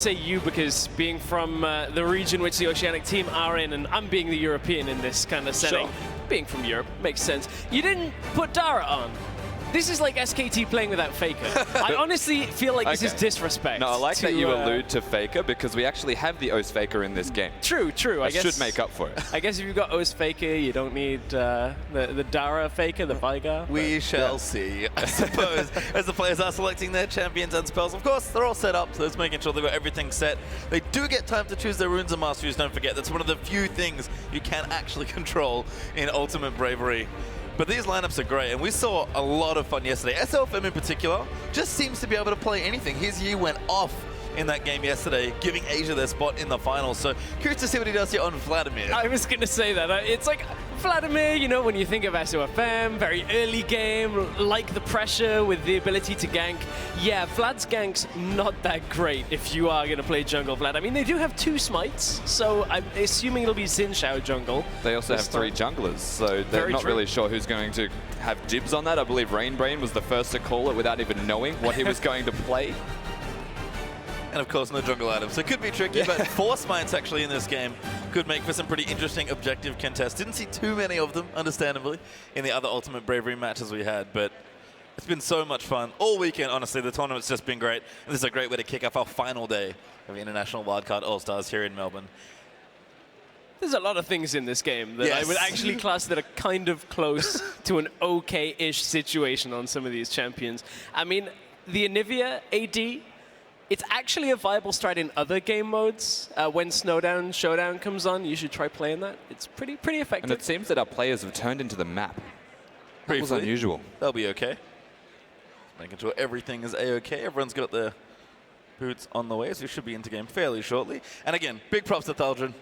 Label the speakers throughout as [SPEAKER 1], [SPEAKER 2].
[SPEAKER 1] say you because being from the region which the Oceanic team are in, and I'm being the European in this kind of setting.
[SPEAKER 2] Sure.
[SPEAKER 1] Being from Europe makes sense. You didn't put Dara on. This is like SKT playing without Faker. I honestly feel like this is disrespect.
[SPEAKER 2] No, I like that you allude to Faker because we actually have the O's Faker in this game.
[SPEAKER 1] True. I guess
[SPEAKER 2] should make up for it.
[SPEAKER 1] I guess if you've got O's Faker, you don't need the Dara Faker, the Vigar.
[SPEAKER 3] We shall see, I suppose, as the players are selecting their champions and spells. Of course, they're all set up, so it's making sure they've got everything set. They do get time to choose their runes and masteries, don't forget. That's one of the few things you can actually control in Ultimate Bravery. But these lineups are great, and we saw a lot of fun yesterday. SLFM in particular just seems to be able to play anything. His year went off in that game yesterday, giving Asia their spot in the finals. So curious to see what he does here on Vladimir.
[SPEAKER 1] I was going to say that. It's like Vladimir, you know, when you think of SOFM, very early game, like the pressure with the ability to gank. Yeah, Vlad's gank's not that great if you are going to play jungle Vlad. I mean, they do have 2 smites, so I'm assuming it'll be Xin Xiao jungle.
[SPEAKER 2] They also have 3 junglers, so they're not really sure who's going to have dibs on that. I believe Rainbrain was the first to call it without even knowing what he was going to play.
[SPEAKER 3] And of course, no jungle items. So it could be tricky, but 4 smites actually in this game could make for some pretty interesting objective contests. Didn't see too many of them, understandably, in the other Ultimate Bravery matches we had, but it's been so much fun. All weekend, honestly, the tournament's just been great. And this is a great way to kick off our final day of the International Wildcard Allstars here in Melbourne.
[SPEAKER 1] There's a lot of things in this game that I would actually class that are kind of close to an okay-ish situation on some of these champions. I mean, the Anivia AD, it's actually a viable strat in other game modes. When Snowdown Showdown comes on, you should try playing that. It's pretty effective.
[SPEAKER 2] And it seems that our players have turned into the map. That was unusual.
[SPEAKER 3] They'll be okay. Making sure everything is a-okay. Everyone's got their boots on the way, so we should be into game fairly shortly. And again, big props to Thaldren.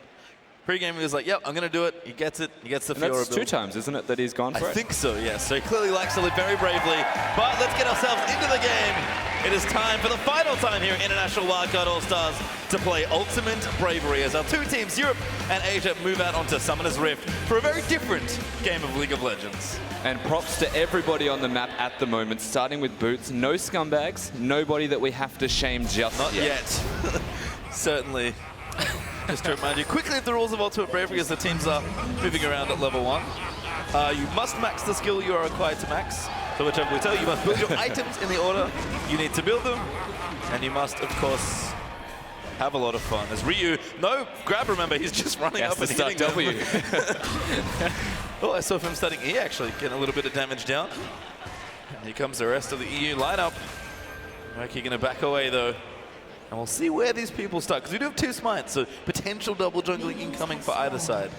[SPEAKER 3] Pre-game, he was like, yep, I'm going to do it. He gets it. He gets the Fiora
[SPEAKER 2] build. That's 2 times, isn't it, that he's gone for it?
[SPEAKER 3] I think so, yes. So he clearly likes to live very bravely. But let's get ourselves into the game. It is time for the final time here at International Wildcard All-Stars to play Ultimate Bravery as our 2 teams, Europe and Asia, move out onto Summoner's Rift for a very different game of League of Legends.
[SPEAKER 2] And props to everybody on the map at the moment, starting with Boots. No scumbags, nobody that we have to shame just
[SPEAKER 3] Not yet. Certainly. Just to remind you quickly of the rules of Ultimate Bravery as the teams are moving around at level 1. You must max the skill you are required to max. So whichever we tell you, you must build your items in the order you need to build them. And you must, of course, have a lot of fun. As Ryu, no grab, remember, he's just running up and hitting
[SPEAKER 2] W.
[SPEAKER 3] Oh, I saw him starting E, actually, getting a little bit of damage down. And here comes the rest of the EU lineup. Merky going to back away, though. And we'll see where these people start, because we do have 2 smites, so potential double jungling incoming for either side.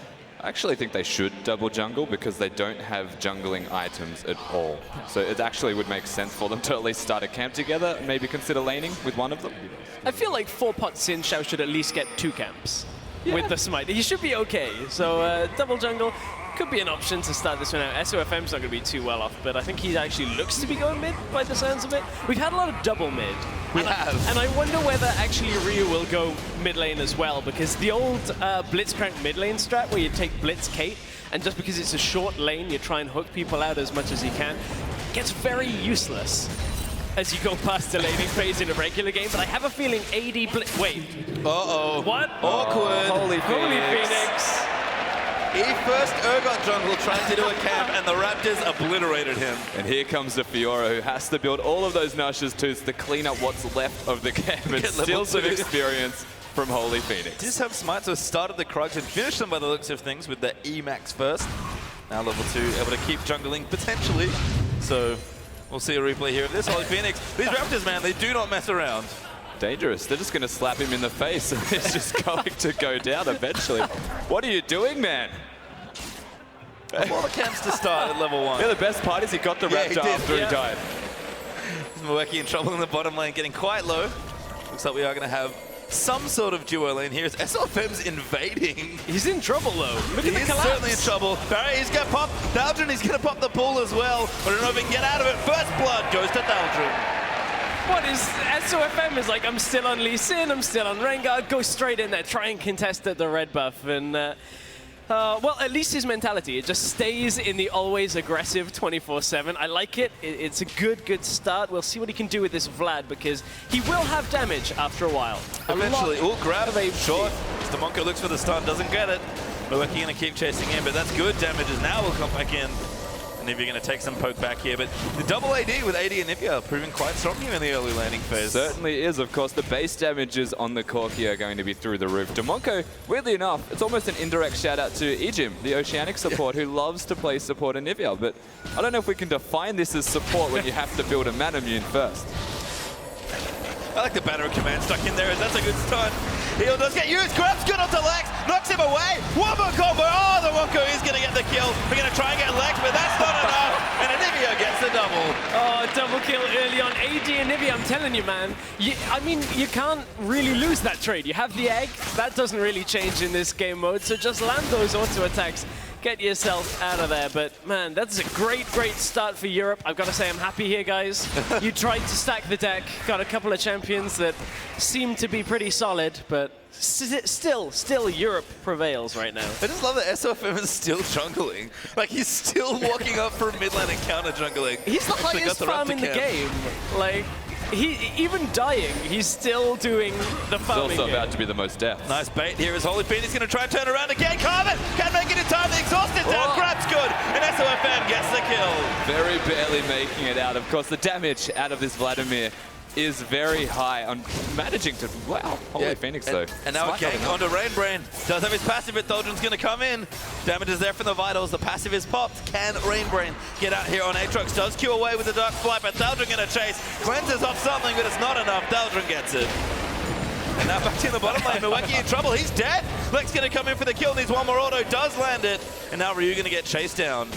[SPEAKER 2] I actually think they should double jungle because they don't have jungling items at all. So it actually would make sense for them to at least start a camp together, maybe consider laning with one of them.
[SPEAKER 1] I feel like 4-pot Xin Xiao should at least get 2 camps with the smite. He should be okay. So double jungle could be an option to start this one out. SOFM's not going to be too well off, but I think he actually looks to be going mid by the sounds of it. We've had a lot of double mid.
[SPEAKER 3] We have.
[SPEAKER 1] And I wonder whether actually Ryu will go mid lane as well, because the old Blitzcrank mid lane strat where you take Blitz Kate, and just because it's a short lane, you try and hook people out as much as you can, gets very useless as you go past the laning phase in a regular game. But I have a feeling AD Blitz... Wait.
[SPEAKER 3] Uh-oh.
[SPEAKER 1] What?
[SPEAKER 3] Awkward.
[SPEAKER 2] Holy
[SPEAKER 1] Holy Phoenix.
[SPEAKER 3] He first Urgot jungle trying to do a camp, and the Raptors obliterated him.
[SPEAKER 2] And here comes the Fiora, who has to build all of those Nash's twos to clean up what's left of the camp and steal some experience from Holy Phoenix.
[SPEAKER 3] Just have smites, so started the Krugs and finished them by the looks of things with the E-Max first. Now level 2, able to keep jungling potentially. So we'll see a replay here of this. Holy Phoenix, these Raptors, man, they do not mess around.
[SPEAKER 2] Dangerous. They're just going to slap him in the face and he's just going to go down eventually. What are you doing, man?
[SPEAKER 3] All the camps to start at level 1.
[SPEAKER 2] Yeah, the best part is he got the Raptor after he died.
[SPEAKER 3] Mweki in trouble in the bottom lane, getting quite low. Looks like we are going to have some sort of duo lane here as SLFM's invading.
[SPEAKER 1] He's in trouble, though. Look at the collapse.
[SPEAKER 3] He's certainly in trouble. Barry, he's going to pop. Thaldren, he's going to pop the pool as well. But I don't know if he can get out of it. First blood goes to Thaldren.
[SPEAKER 1] What is SOFM is like, I'm still on Lee Sin, I'm still on Rengar, go straight in there, try and contest at the red buff. And Well, at least his mentality, it just stays in the always aggressive 24/7. I like it. It's a good start. We'll see what he can do with this Vlad, because he will have damage after a while.
[SPEAKER 3] Eventually, grab short. Demonko looks for the stun, doesn't get it. Milwaukee going to keep chasing in, but that's good. Damages now will come back in. Nivea going to take some poke back here, but the double AD with AD and Nivea proving quite strong here in the early landing phase.
[SPEAKER 2] Certainly is. Of course, the base damages on the Corki are going to be through the roof. Demonko, weirdly enough, it's almost an indirect shout out to Ejim, the Oceanic support, who loves to play support in Nivea, but I don't know if we can define this as support when you have to build a mana immune first.
[SPEAKER 3] I like the banner of command stuck in there. That's a good stun. Heal does get used. Grabs good onto Lex. Knocks him away. One more combo. Oh, the Wonko is going to get the kill. We're going to try and get Lex, but that's not enough. And Anivia gets the double.
[SPEAKER 1] Oh, double kill early on. AD and Nivea, I'm telling you, man. I mean, you can't really lose that trade. You have the egg. That doesn't really change in this game mode. So just land those auto attacks. Get yourself out of there. But man, that's a great start for Europe. I've got to say I'm happy here, guys. You tried to stack the deck, got a couple of champions that seem to be pretty solid, but still Europe prevails right now.
[SPEAKER 3] I just love that SOFM is still jungling. Like, he's still walking up for mid lane and counter jungling.
[SPEAKER 1] He's the highest farm in the game. Like, even dying, he's still doing the farming.
[SPEAKER 2] He's also about to be the most death.
[SPEAKER 3] Nice bait here as Holy Phoenix going to try and turn around again. Carmen can't make it in time. The exhausted down. Grab's good. And SOFM gets the kill.
[SPEAKER 2] Very barely making it out. Of course, the damage out of this Vladimir is very high on managing to, wow, Holy Phoenix though.
[SPEAKER 3] And now a gank onto Rainbrain. Does have his passive, but Tholdren's going to come in. Damage is there from the Vitals. The passive is popped. Can Rainbrain get out here on Aatrox? Does queue away with the Dark Flight, but Tholdren going to chase. Cleanses off something, but it's not enough. Tholdren gets it. And now back in the bottom lane. Milwaukee in trouble. He's dead. Lex going to come in for the kill. Needs one more auto. Does land it. And now Ryu going to get chased down.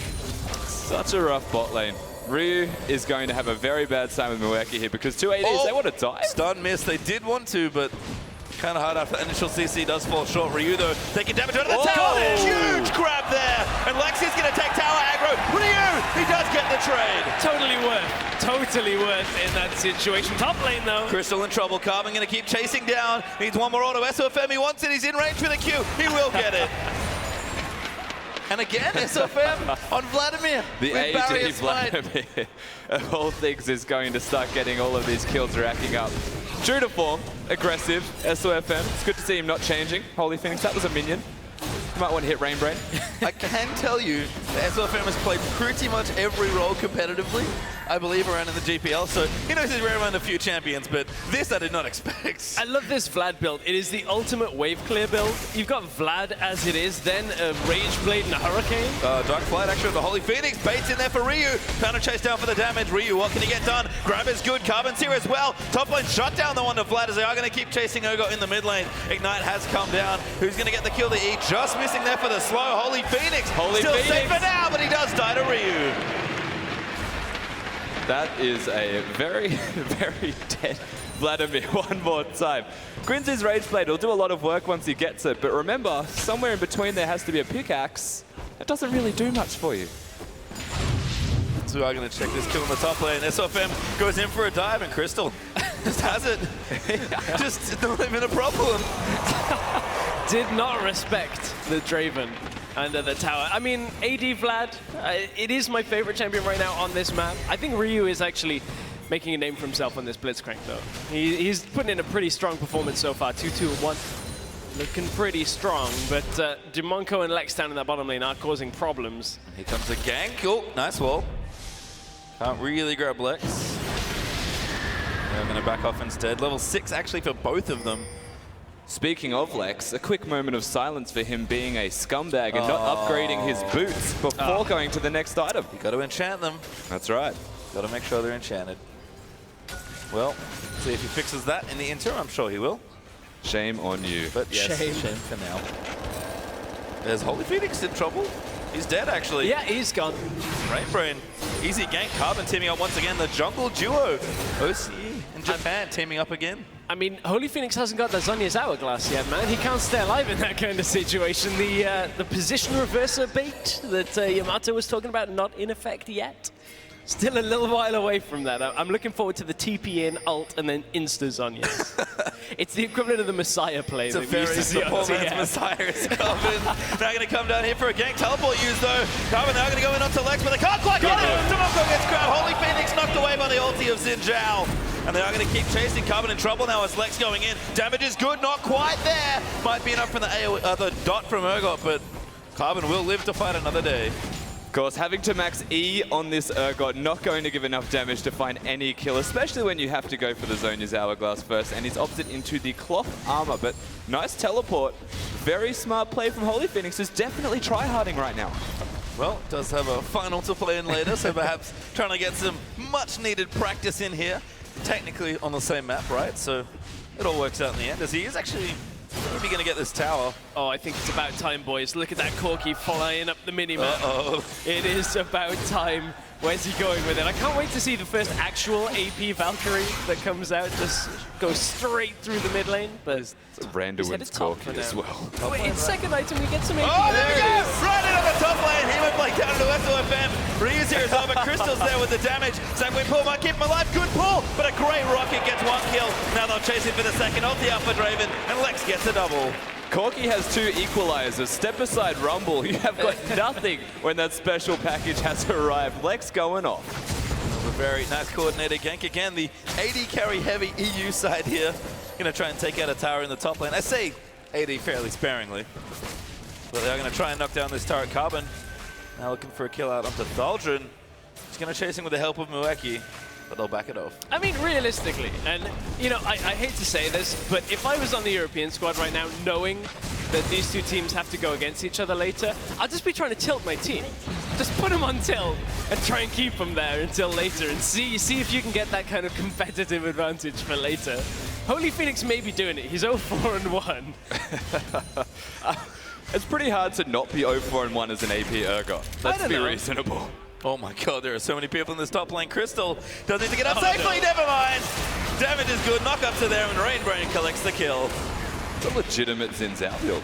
[SPEAKER 2] Such a rough bot lane. Ryu is going to have a very bad time with Milwaukee here because 2 ADs, they want to die.
[SPEAKER 3] Stun miss. They did want to, but kind of hard after the initial CC does fall short. Ryu, though, taking damage out of the tower. Huge grab there. And Lexi's going to take tower aggro. Ryu, he does get the trade.
[SPEAKER 1] Totally worth in that situation. Top lane, though.
[SPEAKER 3] Crystal in trouble. Carmen going to keep chasing down. Needs one more auto. SOFM, he wants it. He's in range for the Q. He will get it. And again, SOFM on Vladimir.
[SPEAKER 2] The AD Vladimir, of all things, is going to start getting all of these kills racking up. True to form, aggressive, SOFM. It's good to see him not changing. Holy Phoenix, that was a minion. You might want to hit Rainbrain.
[SPEAKER 3] I can tell you that SOFM has played pretty much every role competitively, I believe, around in the GPL. So he knows he's around a few champions, but this I did not expect.
[SPEAKER 1] I love this Vlad build. It is the ultimate wave clear build. You've got Vlad as it is, then a Rage Blade and a Hurricane.
[SPEAKER 3] Dark Flight actually with the Holy Phoenix. Baits in there for Ryu. Counter chase down for the damage. Ryu, what can he get done? Grab is good. Carbon's here as well. Top lane shut down the one to Vlad as they are going to keep chasing Urgot in the mid lane. Ignite has come down. Who's going to get the kill? The E just missing there for the slow. Holy Phoenix. Still safe for now, but he does die to Ryu.
[SPEAKER 2] That is a very, very dead Vladimir one more time. Grinzy's Rage Blade will do a lot of work once he gets it, but remember, somewhere in between there has to be a pickaxe. That doesn't really do much for you.
[SPEAKER 3] So we are going to check this kill in the top lane. SOFM goes in for a dive, and Crystal just has it. Just not even a problem.
[SPEAKER 1] Did not respect the Draven under the tower. I mean, AD Vlad, it is my favorite champion right now on this map. I think Ryu is actually making a name for himself on this Blitzcrank, though. He's putting in a pretty strong performance so far. 2-2-1. Looking pretty strong, but Demonko and Lex down in that bottom lane are causing problems.
[SPEAKER 3] Here comes the gank. Oh, nice wall. Can't really grab Lex. They're going to back off instead. Level 6 actually for both of them.
[SPEAKER 2] Speaking of Lex, a quick moment of silence for him being a scumbag and not upgrading his boots before going to the next item.
[SPEAKER 3] You got to enchant them.
[SPEAKER 2] That's right.
[SPEAKER 3] Got to make sure they're enchanted. Well, see if he fixes that in the interim. I'm sure he will.
[SPEAKER 2] Shame on you.
[SPEAKER 3] But yes, shame for now. There's Holy Phoenix in trouble. He's dead, actually.
[SPEAKER 1] Yeah, he's gone.
[SPEAKER 3] Rainbrain, easy gank. Carbon teaming up once again. The jungle duo. OCE and Japan teaming up again.
[SPEAKER 1] I mean, Holy Phoenix hasn't got the Zhonya's hourglass yet, man. He can't stay alive in that kind of situation. The position reverser bait that Yamato was talking about, not in effect yet. Still a little while away from that. I'm looking forward to the TP in, ult, and then insta-Zhonya's. It's the equivalent of the Messiah play.
[SPEAKER 3] It's a very support man's Messiah is coming. Now going to come down here for a gank. Teleport use though. Carbon now going to go in onto Lex, but they can't quite get it. Demoko gets grabbed. Holy Phoenix knocked away by the ulti of Xin Zhao. And they are going to keep chasing. Carbon in trouble now as Lex going in. Damage is good, not quite there. Might be enough from the dot from Urgot, but Carbon will live to fight another day.
[SPEAKER 2] Of course, having to max E on this Urgot, not going to give enough damage to find any kill, especially when you have to go for the Zhonya's Hourglass first, and he's opted into the cloth armor, but nice teleport. Very smart play from Holy Phoenix, who's definitely tryharding right now.
[SPEAKER 3] Well, does have a final to play in later, so perhaps trying to get some much-needed practice in here. Technically on the same map, right? So it all works out in the end, as he is actually maybe going to get this tower.
[SPEAKER 1] Oh, I think it's about time, boys. Look at that Corki flying up the minimap. It is about time. Where's he going with it? I can't wait to see the first actual AP Valkyrie that comes out. Just go straight through the mid lane. But
[SPEAKER 2] It's a Randuin's Corki as well.
[SPEAKER 1] Wait, it's second item, we get some AP.
[SPEAKER 3] Oh, there we go! Right into the top lane. He went like down to SLFM. Ryu's here as well, but Crystal's there with the damage. Sanguine pull might keep him alive. Good pull, but a great rocket gets one kill. Now they'll chase him for the second. Ulti out for Draven, and Lex gets a double.
[SPEAKER 2] Corki has 2 equalizers. Step aside Rumble. You have got nothing when that special package has arrived. Lex going off.
[SPEAKER 3] A very nice coordinated gank. Again, the AD carry heavy EU side here. Going to try and take out a tower in the top lane. I say AD fairly sparingly. But they're going to try and knock down this turret. Carbon now looking for a kill out onto Thaldrun. He's going to chase him with the help of Mueki, but they'll back it off.
[SPEAKER 1] I mean, realistically, and you know, I hate to say this, but if I was on the European squad right now, knowing that these two teams have to go against each other later, I'd just be trying to tilt my team. Just put them on tilt and try and keep them there until later and see if you can get that kind of competitive advantage for later. Holy Phoenix may be doing it. He's 0-4-1.
[SPEAKER 2] It's pretty hard to not be 0-4-1 as an AP Urgot. Let's be reasonable.
[SPEAKER 3] Oh my god, there are so many people in this top lane. Crystal does need to get up safely, never mind. Damage is good, knock up to there, and Rainbrain collects the kill.
[SPEAKER 2] It's a legitimate Xin Zhao build.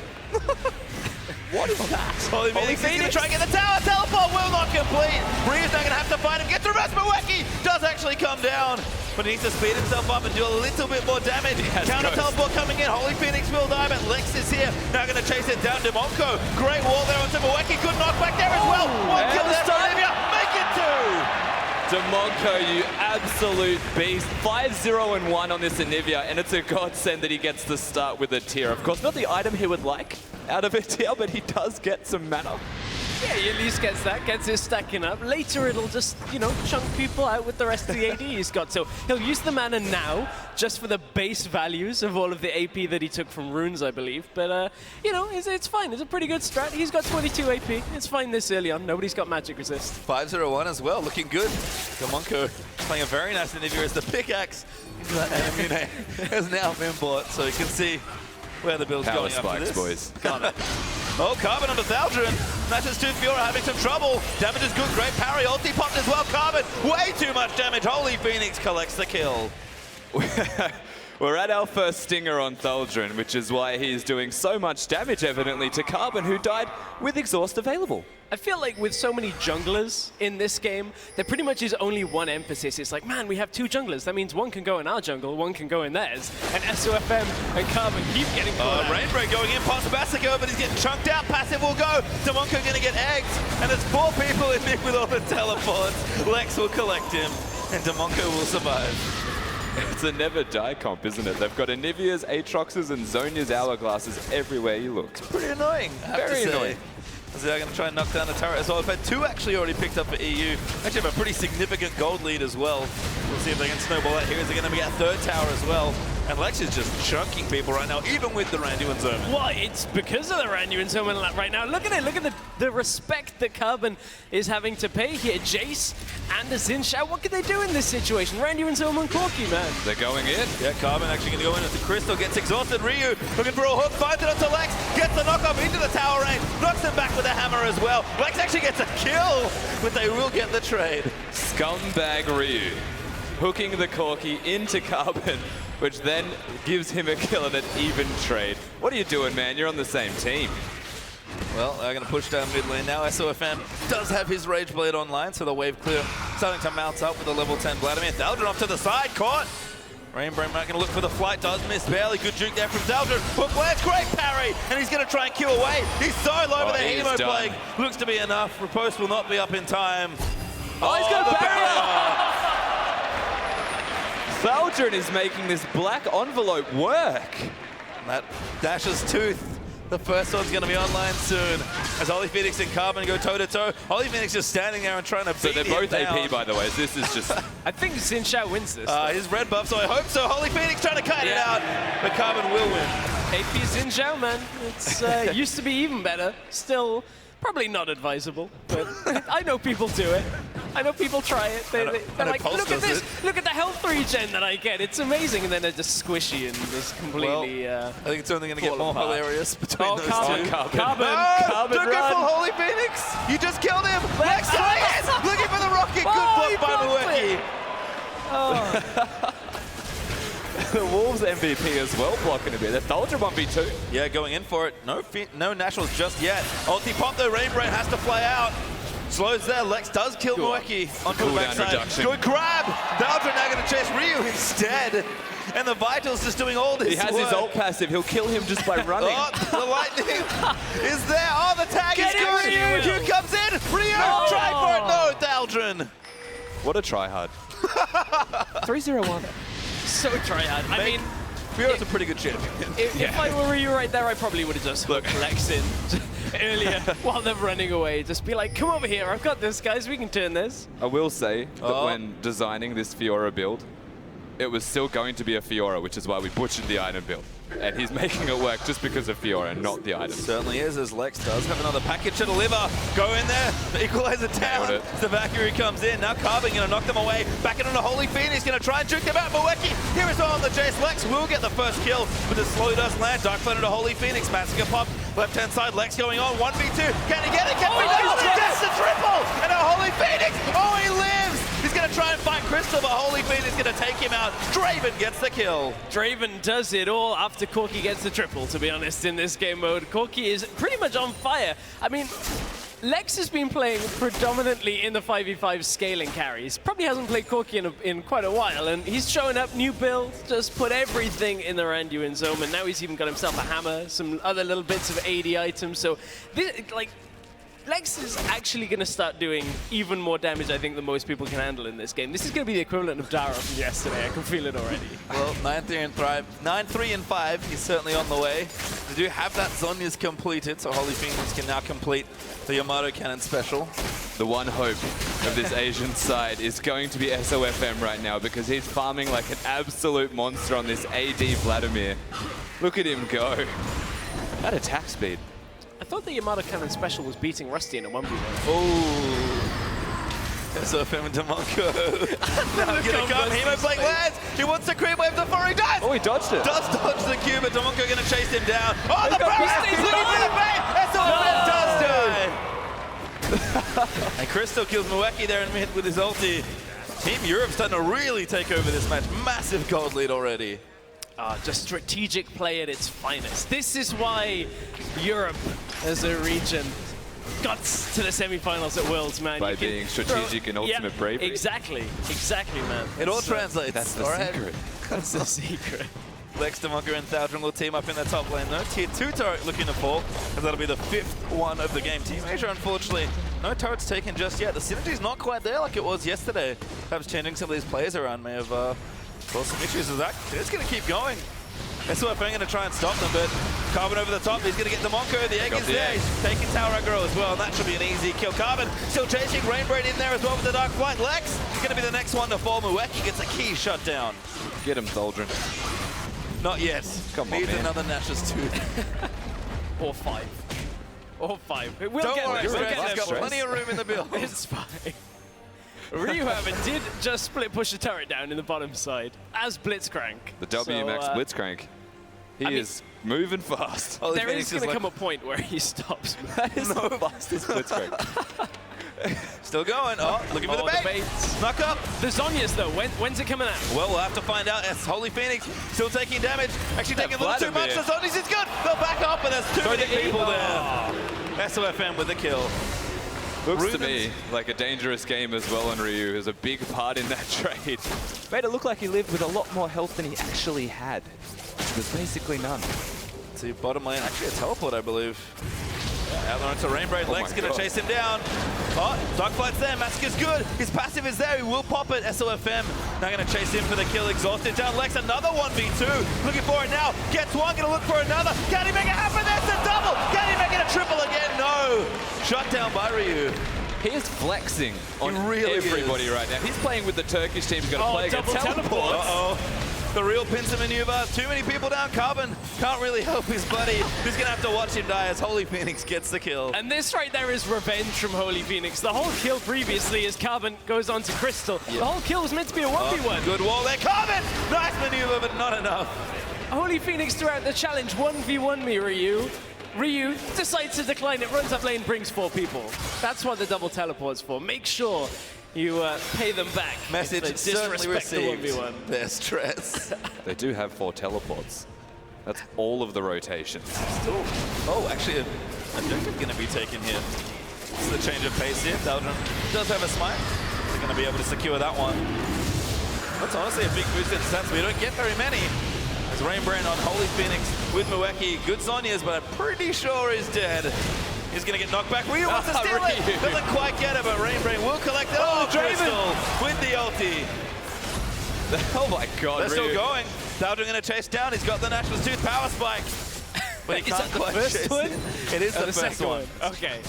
[SPEAKER 2] What is that?
[SPEAKER 3] Holy Phoenix is going to try and get the tower. Teleport will not complete. Ryu's now going to have to find him. Gets reverse. Mueki does actually come down, but he needs to speed himself up and do a little bit more damage. Counter teleport coming in. Holy Phoenix will die, but Lex is here. Now going to chase it down to Monko. Great wall there onto Mueki. Good knockback there as well. One kill there for Olivia. Make it 2.
[SPEAKER 2] Demonco, you absolute beast. 5-0-1 on this Anivia, and it's a godsend that he gets to start with a tier. Of course, not the item he would like out of a tier, but he does get some mana.
[SPEAKER 1] Yeah, he at least gets that, gets his stacking up. Later it'll just, you know, chunk people out with the rest of the AD he's got. So he'll use the mana now, just for the base values of all of the AP that he took from runes, I believe. But, you know, it's fine. It's a pretty good strat. He's got 22 AP. It's fine this early on. Nobody's got magic resist.
[SPEAKER 3] 5-0-1 as well, looking good. Demonco playing a very nice Anivia as the pickaxe has now been bought, so you can see where the build's
[SPEAKER 2] Power
[SPEAKER 3] going
[SPEAKER 2] spikes,
[SPEAKER 3] after this.
[SPEAKER 2] boys.
[SPEAKER 3] Got it. Oh, Carbon onto Thaldrun. Matches 2 Fiora having some trouble. Damage is good. Great parry. Ulti popped as well. Carbon, way too much damage. Holy Phoenix collects the kill.
[SPEAKER 2] We're at our first stinger on Thaldrun, which is why he's doing so much damage, evidently, to Carbon, who died with exhaust available.
[SPEAKER 1] I feel like with so many junglers in this game, there pretty much is only one emphasis. It's like, man, we have 2 junglers. That means one can go in our jungle, one can go in theirs. And SOFM and Carbon keep getting caught out.
[SPEAKER 3] Rainbow going in past Bassico, but he's getting chunked out. Passive will go. Demonco going to get egged. And there's 4 people in there with all the teleports. Lex will collect him, and Demonco will survive.
[SPEAKER 2] It's a never die comp, isn't it? They've got Anivia's, Aatrox's, and Zhonya's Hourglasses everywhere you look.
[SPEAKER 3] Pretty annoying, I have to say. Very annoying. So they're going to try and knock down the turret as well. We've had 2 actually already picked up for EU. Actually have a pretty significant gold lead as well. We'll see if they can snowball that here. Is they're going to get a 3rd tower as well. And Lex is just chunking people right now, even with the Randuin Zoman.
[SPEAKER 1] Well, it's because of the Randuin Zoman right now. Look at it. Look at the respect that Carbon is having to pay here. Jace and the Xin Zhao. What can they do in this situation? Randuin Zoman Corki, man.
[SPEAKER 2] They're going in.
[SPEAKER 3] Yeah, Carbon actually going to go in into Crystal. Gets exhausted. Ryu looking for a hook. Finds it onto Lex. Gets the knock up into the tower range. Knocks him back with a hammer as well. Lex actually gets a kill, but they will get the trade.
[SPEAKER 2] Scumbag Ryu hooking the Corki into Carbon, which then gives him a kill in an even trade. What are you doing, man? You're on the same team.
[SPEAKER 3] Well, they're going to push down mid lane now. SOFM does have his Rage Blade online, so the wave clear starting to mount up with a level 10 Vladimir. Daldrin off to the side, caught. Rainbow might going to look for the flight, does miss barely. Good juke there from Daldrin. Hook lands, great parry, and he's going to try and kill away. He's so low with the Hemo Plague. Looks to be enough. Riposte will not be up in time.
[SPEAKER 2] Oh, he's got a barrier! Daldrin is making this black envelope work.
[SPEAKER 3] That Dash's Tooth. The first one's going to be online soon. As Holy Phoenix and Carbon go toe-to-toe. Holy Phoenix just standing there and trying to beat him down.
[SPEAKER 2] So they're both AP, by the way. This is just...
[SPEAKER 1] I think Xin Xiao wins this.
[SPEAKER 3] His red buff, so I hope so. Holy Phoenix trying to cut it out, but Carbon will win.
[SPEAKER 1] AP Xin Xiao, man. It's used to be even better. Still, probably not advisable, but I know people do it. I know people try it. They're like, look at this. Look at the health regen that I get. It's amazing. And then they're just squishy and just completely...
[SPEAKER 3] Well, I think it's only going to get more hilarious between those
[SPEAKER 1] Carbon.
[SPEAKER 3] two.
[SPEAKER 1] Carbon.
[SPEAKER 3] Don't go for Holy Phoenix. You just killed him. Next yes! Looking for the rocket. Good block by Mueki.
[SPEAKER 2] The Wolves MVP as well blocking a bit. They're Daldrin 1v2.
[SPEAKER 3] Yeah, going in for it. No nationals just yet. Ulti pop though. Rainbrain has to fly out. Slows there. Lex does kill Mueki onto the backside. Good grab. Daldrin now going to chase Ryu instead. And the Vital's just doing all this
[SPEAKER 2] He has his ult passive. He'll kill him just by running.
[SPEAKER 3] Oh, the lightning is there. Oh, the tag is good. Ryu comes in. Ryu, try for it. No, Daldrin.
[SPEAKER 2] What a tryhard. 3-0-1.
[SPEAKER 1] So tryhard. I mean...
[SPEAKER 3] Fiora's a pretty good champion.
[SPEAKER 1] If I were Ryu right there, I probably would have just hooked Lex in earlier while they're running away. Just be like, come over here, I've got this, guys, we can turn this.
[SPEAKER 2] I will say that when designing this Fiora build, it was still going to be a Fiora, which is why we butchered the item build. And he's making it work just because of Fiora and not the item.
[SPEAKER 3] Certainly is, as Lex does have another package to deliver. Go in there, the equalizer down. The Valkyrie comes in. Now Carbon going to knock them away. Back in on the Holy Phoenix, going to try and juke them out. Mueki here as well on the chase. Lex will get the first kill with the slow dust land. Dark Flame to Holy Phoenix. Massacre pop. Left-hand side, Lex going on. 1v2. Can he get it? Can we do it? That's the triple! And a Holy Phoenix! Oh, he lives! He's going to try and find Crystal, but Holy Phoenix is going to take him out. Draven gets the kill.
[SPEAKER 1] Draven does it all after Corki gets the triple, to be honest, in this game mode. Corki is pretty much on fire. I mean, Lex has been playing predominantly in the 5v5 scaling carries. Probably hasn't played Corki in quite a while, and he's showing up new build, just put everything in the Randuin zone, and now he's even got himself a hammer, some other little bits of AD items. So, this, like, Lex is actually going to start doing even more damage, I think, than most people can handle in this game. This is going to be the equivalent of Dara from yesterday. I can feel it already.
[SPEAKER 3] Well, 9-3 and 5. He's certainly on the way. They do have that Zhonya's completed, so Holy Phoenix can now complete the Yamato Cannon special.
[SPEAKER 2] The one hope of this Asian side is going to be SOFM right now because he's farming like an absolute monster on this AD Vladimir. Look at him go. That attack speed.
[SPEAKER 1] I thought the Yamato Cannon special was beating Rusty in a 1v1.
[SPEAKER 3] Oh. SOFM and Demonko. Now he's going to come. Hemo Blade lands. He wants to creep wave before he dies.
[SPEAKER 2] Oh, he dodged it.
[SPEAKER 3] Does dodge the Q, but Demonko going to chase him down. Oh, the barrier! He's looking for the bait. SOFM does die. And Crystal kills Mueki there in mid with his ulti. Team Europe's starting to really take over this match. Massive gold lead already.
[SPEAKER 1] Just strategic play at its finest. This is why Europe, as a region, got to the semifinals at Worlds, man.
[SPEAKER 2] By being strategic and ultimate bravery.
[SPEAKER 1] Exactly, man.
[SPEAKER 3] It all translates.
[SPEAKER 2] That's the secret.
[SPEAKER 1] That's the secret.
[SPEAKER 3] Lex, Demonko, and Thaldrin will team up in the top lane. No tier 2 turret looking to fall, as that'll be the 5th one of the game. Team Asia, unfortunately, no turrets taken just yet. The synergy's not quite there like it was yesterday. Perhaps changing some of these players around may have caused some issues with that. It's going to keep going. SOFM going to try and stop them, but Carbon over the top. He's going to get Demonko. The egg is there. He's taking Tower Aggro as well, and that should be an easy kill. Carbon still chasing Rainbraid in there as well with the Dark Flight. Lex is going to be the next one to fall. Mueki gets a key shut down.
[SPEAKER 2] Get him, Daldrin.
[SPEAKER 3] Not yet.
[SPEAKER 2] Come on,
[SPEAKER 3] Needs
[SPEAKER 2] man.
[SPEAKER 3] another Nash's 2.
[SPEAKER 1] Or 5. Or 5. We'll
[SPEAKER 3] Don't
[SPEAKER 1] get
[SPEAKER 3] worry,
[SPEAKER 1] there. We'll get
[SPEAKER 3] He's
[SPEAKER 1] there,
[SPEAKER 3] got
[SPEAKER 1] boys.
[SPEAKER 3] plenty of room in the build.
[SPEAKER 1] It's fine. Ryu, however, did just split push the turret down in the bottom side as Blitzcrank.
[SPEAKER 2] The WMX Blitzcrank. He is moving fast.
[SPEAKER 3] Holy
[SPEAKER 1] There
[SPEAKER 3] Phoenix
[SPEAKER 1] is going to
[SPEAKER 3] like,
[SPEAKER 1] come a point where he stops.
[SPEAKER 2] That is the fastest Blitzcrank.
[SPEAKER 3] still going. Oh, looking for the bait. Snuck up.
[SPEAKER 1] The Zhonya's, though, when's it coming out?
[SPEAKER 3] Well, we'll have to find out. Yes, Holy Phoenix still taking damage. Actually taking a little too much. The Zhonya's is good. They'll back up, but there's too many people there. SOFM with the kill.
[SPEAKER 2] Looks to me like a dangerous game as well, and Ryu is a big part in that trade. Made it look like he lived with a lot more health than he actually had, which was basically none.
[SPEAKER 3] To bottom lane, actually a teleport, I believe. Yeah, out there onto Rainbrain, Lex gonna chase him down. Oh, Dogfight's there, Massacre's good. His passive is there, he will pop it. SOFM now gonna chase him for the kill, exhausted down Lex, another 1v2. Looking for it now, gets one, gonna look for another. Can he make it happen? There's the double! Can he make it a triple again? No! Shut down by Ryu.
[SPEAKER 2] He is flexing on everybody right now. He's playing with the Turkish team he's got to play against.
[SPEAKER 1] Teleport.
[SPEAKER 3] Uh-oh. The real pincer maneuver. Too many people down. Carbon can't really help his buddy. He's going to have to watch him die as Holy Phoenix gets the kill.
[SPEAKER 1] And this right there is revenge from Holy Phoenix. The whole kill previously as Carbon goes on to Crystal. The whole kill was meant to be a 1v1.
[SPEAKER 3] Good wall there. Carbon! Nice maneuver, but not enough.
[SPEAKER 1] Holy Phoenix throughout the challenge 1v1 me, Ryu. Ryu decides to decline it, runs up lane, brings 4 people. That's what the double teleport's for. Make sure you pay them back.
[SPEAKER 3] Message certainly received.
[SPEAKER 1] The 1v1.
[SPEAKER 3] Their stress.
[SPEAKER 2] They do have 4 teleports. That's all of the rotations.
[SPEAKER 3] Still. Oh, actually, a nuke is going to be taken here. This is the change of pace here. Daldron does have a smite. They're going to be able to secure that one. That's honestly a big boost in stats. We don't get very many. As Rainbrain on Holy Phoenix with Mueki. Good Zhonya's, but I'm pretty sure he's dead. He's going to get knocked back. Ryu wants to steal it. Doesn't quite get it, but Rainbrain will collect it. Oh, Crystal with the ulti.
[SPEAKER 2] Oh my god,
[SPEAKER 3] They're still going. Daldron going to chase down. He's got the Nationals Tooth power spike. But he can't quite chase it. It is the first one.
[SPEAKER 1] Okay.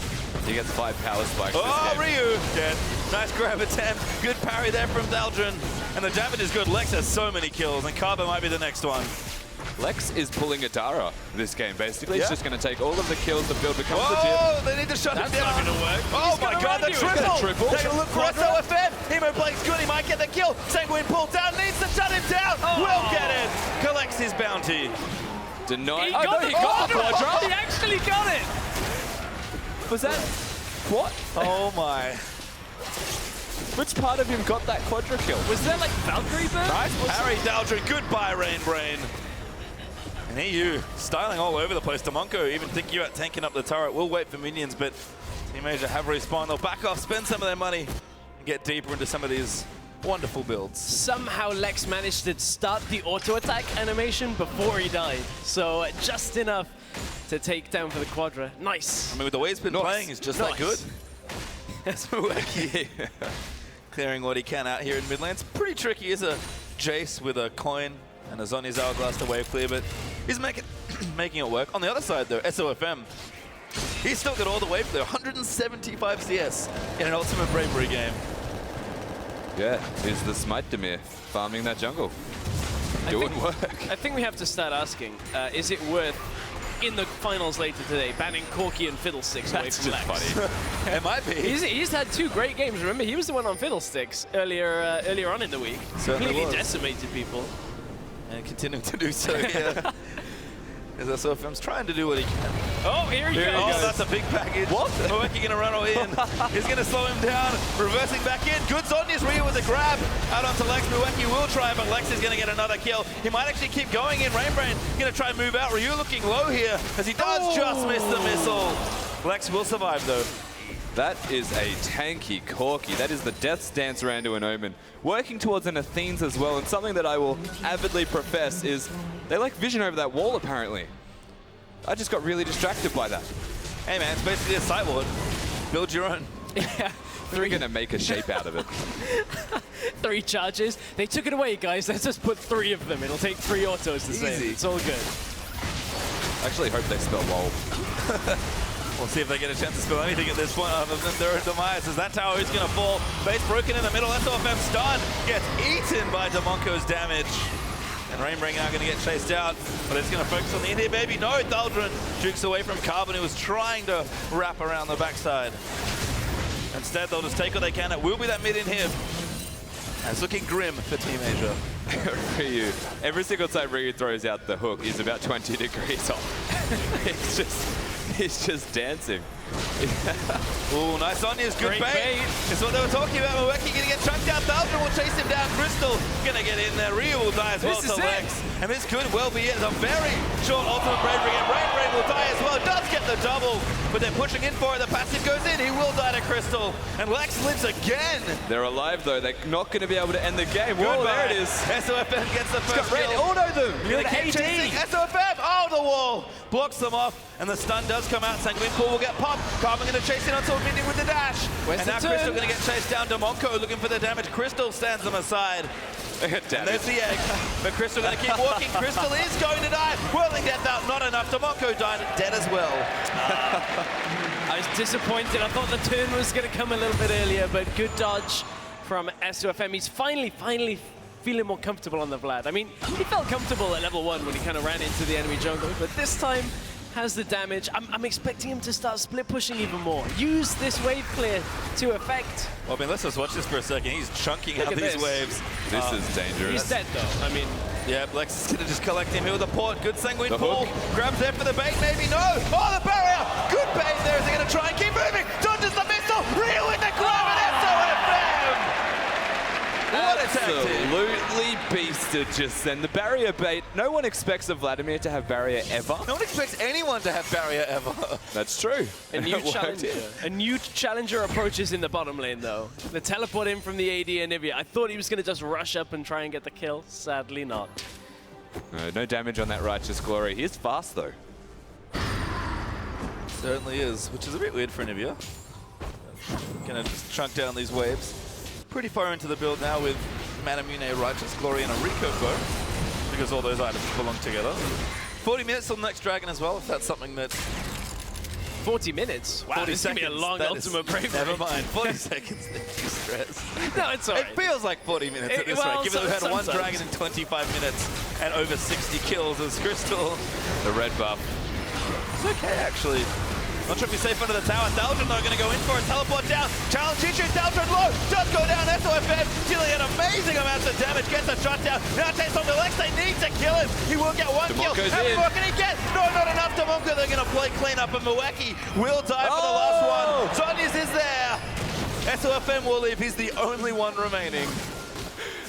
[SPEAKER 2] He gets 5 power spikes.
[SPEAKER 3] Oh, Ryu dead. Nice grab attempt. Good parry there from Daldron. And the damage is good. Lex has so many kills, and Carver might be the next one.
[SPEAKER 2] Lex is pulling a Dara this game, basically. He's just going to take all of the kills the build becomes legit.
[SPEAKER 3] Oh, they need to shut him down.
[SPEAKER 1] That's not going to work.
[SPEAKER 3] Oh my god, the triple! Take a look for SOFM. Hemo Blake's good. He might get the kill. Sanguine pulled down. Needs to shut him down. Will get it. Collects his bounty.
[SPEAKER 2] Denied.
[SPEAKER 1] He got the
[SPEAKER 2] quadra.
[SPEAKER 1] He actually got it.
[SPEAKER 2] Was that... What?
[SPEAKER 3] Oh my.
[SPEAKER 2] Which part of him got that quadra kill?
[SPEAKER 1] Was there like Valkyrie burn?
[SPEAKER 3] Nice parry, Daldron. Goodbye, Rainbrain. And EU styling all over the place. Damonko even thinking about tanking up the turret. We'll wait for minions, but Team Asia have respawned. They'll back off, spend some of their money, and get deeper into some of these wonderful builds.
[SPEAKER 1] Somehow Lex managed to start the auto-attack animation before he died. So just enough to take down for the quadra. Nice.
[SPEAKER 3] I mean, with the way he's been playing, he's just that good. That's Mueki. Clearing what he can out here in mid lane. It's pretty tricky. Is a Jace with a coin and a Zhonya's Hourglass to wave clear, but he's making it work. On the other side, though, SOFM, he's still got all the wave clear. 175 CS in an Ultimate Bravery game.
[SPEAKER 2] Yeah, he's the Smite Demir, farming that jungle. Doing work.
[SPEAKER 1] I think we have to start asking, is it worth, in the finals later today, banning Corki and Fiddlesticks away from Lex?
[SPEAKER 3] Funny. It might be.
[SPEAKER 1] He's had 2 great games. Remember, he was the one on Fiddlesticks earlier on in the week. Completely decimated people.
[SPEAKER 3] And continuing to do so here. As SOFM's trying to do what he can.
[SPEAKER 1] Oh, here he goes.
[SPEAKER 3] Oh, that's a big package. What? Mueki going to run all in. He's going to slow him down. Reversing back in. Good Zhonya's Ryu with a grab. Out onto Lex. Mueki will try, but Lex is going to get another kill. He might actually keep going in. Rainbrain going to try and move out. Ryu looking low here as he does just miss the missile. Lex will survive, though.
[SPEAKER 2] That is a tanky Corki. That is the Death's Dance around to an Omen. Working towards an Athene's as well, and something that I will avidly profess is they like vision over that wall, apparently. I just got really distracted by that.
[SPEAKER 3] Hey, man, it's basically a sight ward. Build your own.
[SPEAKER 1] Yeah.
[SPEAKER 2] They're going to make a shape out of it.
[SPEAKER 1] 3 charges. They took it away, guys. Let's just put 3 of them. It'll take 3 autos to save. It's all good.
[SPEAKER 2] I actually hope they spell LOL.
[SPEAKER 3] We'll see if they get a chance to spill anything at this point other than their demise, as that tower is going to fall. Base broken in the middle. SOFM stunned. Gets eaten by Damonko's damage. And Rainbrain now going to get chased out, but it's going to focus on the India baby. No, Daldron jukes away from Carbon, who was trying to wrap around the backside. Instead, they'll just take what they can. It will be that mid in here. And it's looking grim for Team Asia.
[SPEAKER 2] Ryu, every single time Ryu throws out the hook, he's about 20 degrees off. He's just dancing.
[SPEAKER 3] Ooh, nice Zhonya's good bait. It's what they were talking about. Mueki going to get chunked out. Daldron will chase him down. Crystal going to get in there. Ryu will die as well to Lex. And this could well be it. It's a very short Ultimate Bravery, and Rainbrain will die as well. Does get the double, but they're pushing in for it. The passive goes in. He will die to Crystal. And Lex lives again.
[SPEAKER 2] They're alive, though. They're not going to be able to end the game. Whoa, there it is.
[SPEAKER 3] SOFM gets the first
[SPEAKER 2] Red
[SPEAKER 3] kill.
[SPEAKER 2] auto them. You're
[SPEAKER 3] Gonna keep chasing SOFM. Oh, the wall blocks them off, and the stun does come out. Sanguine Pool will get popped. Carbon going to chase in onto Minion with the dash.
[SPEAKER 1] Where's
[SPEAKER 3] and now
[SPEAKER 1] the
[SPEAKER 3] Crystal
[SPEAKER 1] turn?
[SPEAKER 3] going to get chased down. Demonco looking for the damage. Crystal stands them aside. And there's the egg. But Crystal going to keep walking. Crystal is going to die. Whirling death out, not enough. Demonco died, dead as well.
[SPEAKER 1] I was disappointed. I thought the turn was going to come a little bit earlier, but good dodge from SOFM. He's finally feeling more comfortable on the Vlad. I mean, he felt comfortable at level 1 when he kind of ran into the enemy jungle, but this time has the damage. I'm expecting him to start split pushing even more. Use this wave clear to effect.
[SPEAKER 3] Well, I mean, let's just watch this for a second. He's chunking out these waves.
[SPEAKER 2] This is dangerous.
[SPEAKER 1] He's dead though. I mean,
[SPEAKER 3] yeah, Lex is going to just collect him here with a port. Good Sanguine
[SPEAKER 2] The
[SPEAKER 3] Pool.
[SPEAKER 2] hook.
[SPEAKER 3] Grabs there for the bait, maybe. No! Oh, the barrier! Good bait there. Is he going to try and keep moving? Dodges the missile. Reel with the grab and SOFM! What a tactic.
[SPEAKER 2] Absolutely beasted just then. The barrier bait. No one expects a Vladimir to have barrier ever.
[SPEAKER 3] No one expects anyone to have barrier ever.
[SPEAKER 2] That's true.
[SPEAKER 1] a new
[SPEAKER 2] It worked.
[SPEAKER 1] challenger. A new challenger approaches in the bottom lane though. The teleport in from the AD Anivia. I thought he was going to just rush up and try and get the kill. Sadly not.
[SPEAKER 2] No damage on that Righteous Glory. He is fast though.
[SPEAKER 3] Certainly is, which is a bit weird for Anivia. Gonna just chunk down these waves. Pretty far into the build now with Manamune, Righteous Glory, and a Rico bow, because all those items belong together. 40 minutes on the next Dragon as well, if that's something that...
[SPEAKER 1] 40 minutes? Wow,
[SPEAKER 3] 40
[SPEAKER 1] this is going to be a
[SPEAKER 3] seconds,
[SPEAKER 1] long
[SPEAKER 3] that is-
[SPEAKER 1] ultimate bravery.
[SPEAKER 3] Never mind, 40 seconds, you stress.
[SPEAKER 1] No, it's alright.
[SPEAKER 3] It feels like 40 minutes at this
[SPEAKER 1] well,
[SPEAKER 3] rate, given that we've had one
[SPEAKER 1] sometimes.
[SPEAKER 3] Dragon in 25 minutes and over 60 kills as Crystal.
[SPEAKER 2] The red buff.
[SPEAKER 3] It's okay, actually. Not sure if he's safe under the tower. Thaldron, though, going to go in for a teleport down. Challenge issue. Thaldron low. Does go down. SOFM dealing an amazing amount of damage. Gets a shot down. Now takes on the Lex. They need to kill him. He will get one kill. How many more can he get? No, not enough. Demonco, they're going to play cleanup. And Mweki will die for the last one. Zonyas is there. SOFM will leave. He's the only one remaining.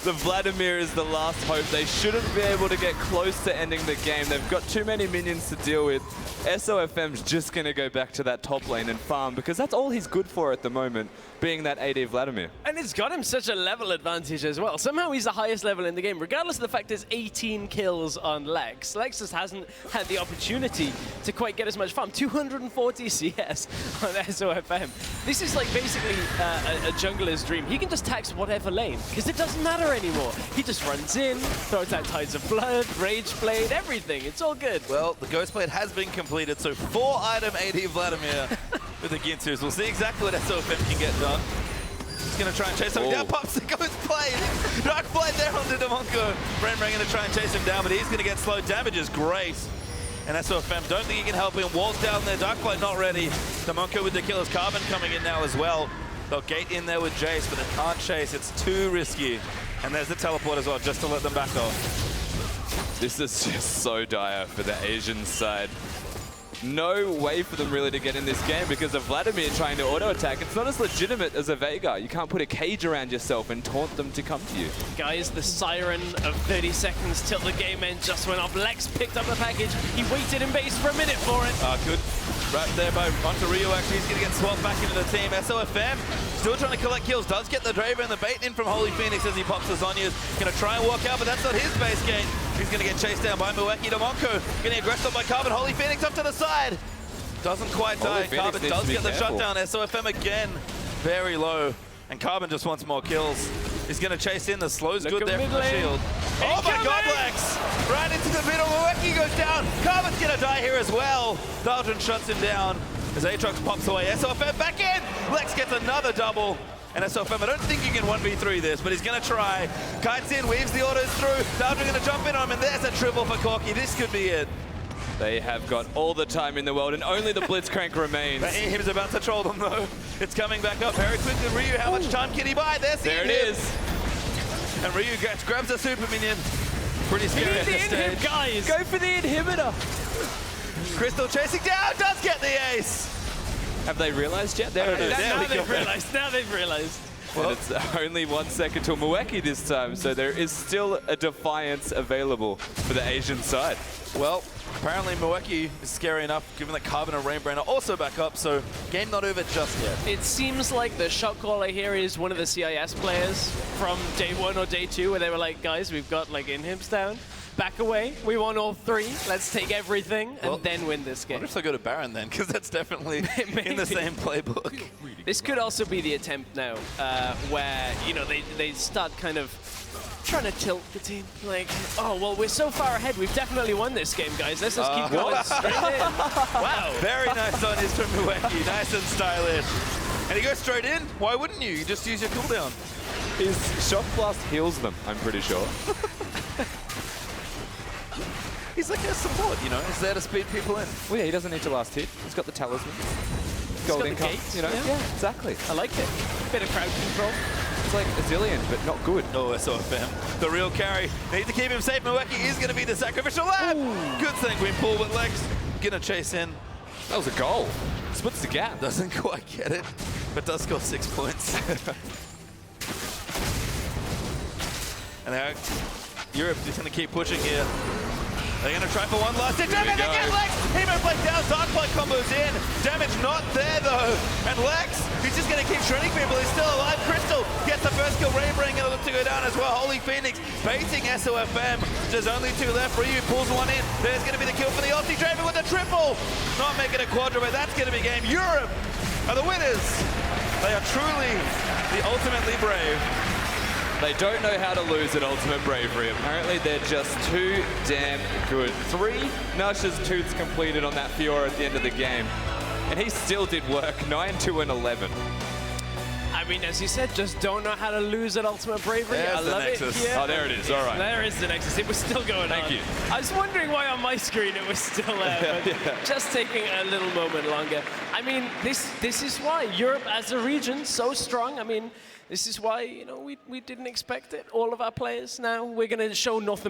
[SPEAKER 2] The Vladimir is the last hope. They shouldn't be able to get close to ending the game. They've got too many minions to deal with. SOFM's just going to go back to that top lane and farm because that's all he's good for at the moment, being that AD Vladimir.
[SPEAKER 1] And it's got him such a level advantage as well. Somehow he's the highest level in the game, regardless of the fact there's 18 kills on Lex. Lex just hasn't had the opportunity to quite get as much farm. 240 CS on SOFM. This is like basically a jungler's dream. He can just tax whatever lane, because it doesn't matter anymore. He just runs in, throws out Tides of Blood, Rage Blade, everything. It's all good.
[SPEAKER 3] Well, the Ghost Blade has been completed, so 4-item AD Vladimir with the Ginsus. We'll see exactly what SOFM can get done. He's going to try and chase him down. Pops the Ghost Blade. Dark Blade there onto Demonco. Bravery going to try and chase him down, but he's going to get slowed. Damage is great. And SOFM don't think he can help him. Walls down there. Dark Blade not ready. Demonco with the killer's Carbon coming in now as well. They'll gate in there with Jace, but they can't chase. It's too risky. And there's the teleport as well, just to let them back off.
[SPEAKER 2] This is just so dire for the Asian side. No way for them really to get in this game because of Vladimir trying to auto-attack. It's not as legitimate as a Veigar. You can't put a cage around yourself and taunt them to come to you.
[SPEAKER 1] Guys, the siren of 30 seconds till the game end just went off. Lex picked up the package. He waited in base for a minute for it.
[SPEAKER 3] Good. Right there by onto Ryu, actually. He's going to get swapped back into the team. SOFM still trying to collect kills. Does get the Draven and the bait in from Holy Phoenix as he pops the Zonyas. Going to try and walk out, but that's not his base gate. He's going to get chased down by Mweki. Demonco getting aggressed on by Carbon. Holy Phoenix up to the side. Doesn't quite die. Carbon does get the shutdown. SOFM again, very low. And Carbon just wants more kills. He's going to chase in. The slow's good there from the shield. Oh my god, Lex! Right into the middle. Mweki goes down. Carbon's going to die here as well. Thaldron shuts him down as Aatrox pops away. SOFM back in. Lex gets another double. And SOFM, I don't think you can 1v3 this, but he's going to try. Kites in, weaves the autos through. Thaldron going to jump in on him, and there's a triple for Corki. This could be it.
[SPEAKER 2] They have got all the time in the world, and only the Blitzcrank remains.
[SPEAKER 3] He's about to troll them, though. It's coming back up very quickly. Ryu, how much time can he buy? There
[SPEAKER 2] it is.
[SPEAKER 3] And Ryu grabs a super minion. Pretty scary at this stage.
[SPEAKER 1] Guys,
[SPEAKER 2] Go for the inhibitor.
[SPEAKER 3] Crystal chasing down, does get the ace.
[SPEAKER 2] Have they realized yet? There it is.
[SPEAKER 1] now they've realized. Now they've realized.
[SPEAKER 2] And it's only 1 second till Mweki this time, so there is still a defiance available for the Asian side.
[SPEAKER 3] Well, Apparently, Milwaukee is scary enough, given that Carbon and Rainbrain are also back up, so game not over just yet.
[SPEAKER 1] It seems like the shot caller here is one of the CIS players from day 1 or day 2, where they were like, guys, we've got like inhibs down. Back away. We want all 3. Let's take everything and then win this game.
[SPEAKER 3] I wonder if they go to Baron then, because that's definitely in the same playbook.
[SPEAKER 1] This could also be the attempt now, where they start kind of trying to tilt the team. Like, oh well, we're so far ahead. We've definitely won this game, guys. Let's just keep going straight in. Wow.
[SPEAKER 3] Very nice on his from Milwaukee. Nice and stylish. And he goes straight in. Why wouldn't you? You just use your cooldown.
[SPEAKER 2] His Shock Blast heals them, I'm pretty sure.
[SPEAKER 3] He's like a support, He's there to speed people in.
[SPEAKER 2] Well, yeah, he doesn't need to last hit. He's got the talisman. Gold income, Yeah, exactly.
[SPEAKER 1] I like it. Bit of crowd control.
[SPEAKER 2] It's like a zillion, but not good.
[SPEAKER 3] Oh, SOFM. The real carry. Need to keep him safe. Milwaukee is going to be the sacrificial lamb. Good sanguine pull, but Lex going to chase in.
[SPEAKER 2] That was a goal. Splits the gap.
[SPEAKER 3] Doesn't quite get it, but does score 6 points. And now Europe is going to keep pushing here. They're going to try for one last hit. Damage again, Lex! Hemo Blade down, Dark Blade combos in. Damage not there, though. And Lex, he's just going to keep shredding people. He's still alive. Crystal gets the first kill. Rainbrain going to look to go down as well. Holy Phoenix baiting SOFM. There's only 2 left. Ryu pulls one in. There's going to be the kill for the ulti. Draven with a triple. Not making a quadra, but that's going to be game. Europe are the winners. They are truly the ultimately brave.
[SPEAKER 2] They don't know how to lose at Ultimate Bravery. Apparently, they're just too damn good. 3 Nash's tooths completed on that Fiora at the end of the game. And he still did work, 9-2 and 11.
[SPEAKER 1] I mean, as you said, just don't know how to lose at Ultimate Bravery.
[SPEAKER 3] There's
[SPEAKER 1] I love
[SPEAKER 3] Nexus.
[SPEAKER 1] it. Yeah.
[SPEAKER 2] Oh, there it is. All right.
[SPEAKER 1] There is the Nexus. It was still going on.
[SPEAKER 2] Thank you.
[SPEAKER 1] I was wondering why on my screen it was still there, but just taking a little moment longer. I mean, this is why Europe as a region so strong. I mean, this is why we didn't expect it. All of our players now. We're going to show North America.